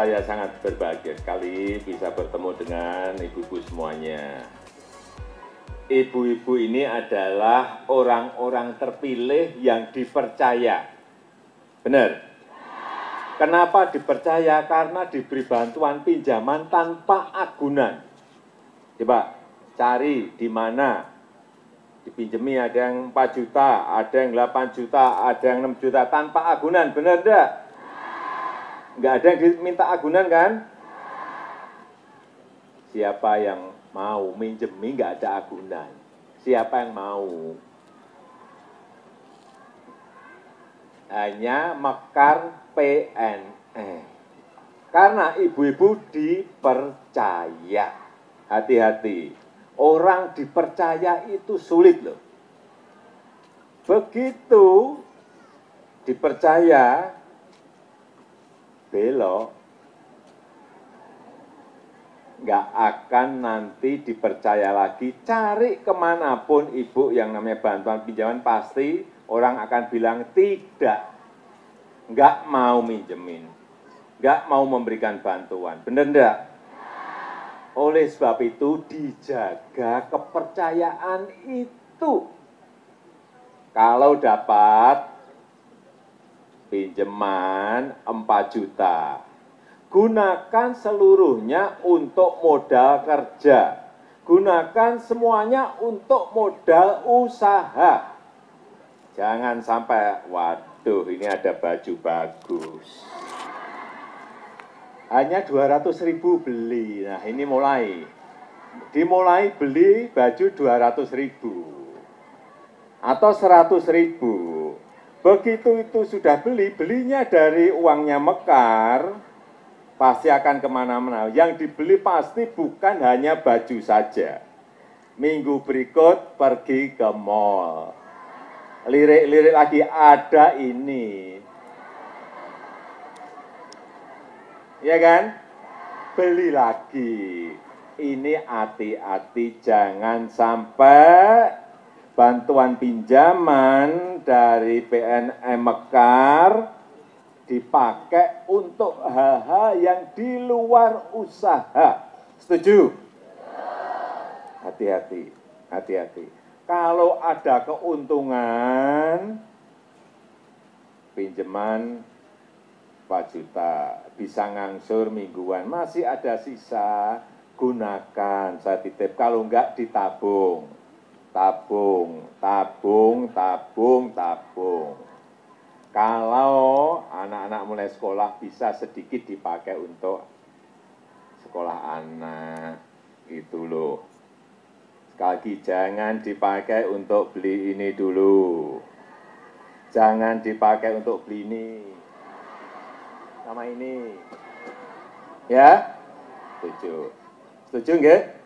saya sangat berbahagia sekali bisa bertemu dengan ibu-ibu semuanya. Ibu-ibu ini adalah orang-orang terpilih yang dipercaya. Benar? Kenapa dipercaya? Karena diberi bantuan pinjaman tanpa agunan. Coba cari di mana dipinjemi, ada yang 4 juta, ada yang 8 juta, ada yang 6 juta tanpa agunan. Benar enggak? Enggak ada yang diminta agunan kan? Siapa yang mau minjemi enggak ada agunan? Siapa yang mau? Hanya mekar PNS. Karena ibu-ibu dipercaya. Hati-hati. Orang dipercaya itu sulit loh. Begitu dipercaya, belok, nggak akan nanti dipercaya lagi. Cari kemanapun ibu yang namanya bantuan pinjaman, pasti orang akan bilang tidak, nggak mau minjemin, nggak mau memberikan bantuan. Bener enggak? Oleh sebab itu dijaga kepercayaan itu. Kalau dapat pinjaman 4 juta, gunakan seluruhnya untuk modal kerja. Gunakan semuanya untuk modal usaha. Jangan sampai, waduh ini ada baju bagus. Hanya 200.000 beli. Nah ini dimulai beli baju 200.000 atau 100.000. Begitu itu sudah belinya dari uangnya mekar, pasti akan kemana-mana. Yang dibeli pasti bukan hanya baju saja. Minggu berikut pergi ke mall. Lirik-lirik lagi, ada ini. Ya kan? Beli lagi. Ini hati-hati, jangan sampai bantuan pinjaman dari PNM Mekar dipakai untuk hal-hal yang di luar usaha. Setuju? Hati-hati, hati-hati. Kalau ada keuntungan, pinjaman 4 juta, bisa ngangsur mingguan, masih ada sisa, gunakan, saya titip. Kalau enggak ditabung. Tabung. Kalau anak-anak mulai sekolah bisa sedikit dipakai untuk sekolah anak, itu loh. Sekali lagi, jangan dipakai untuk beli ini dulu. Jangan dipakai untuk beli ini. Sama ini. Ya? Setuju. Setuju nggak?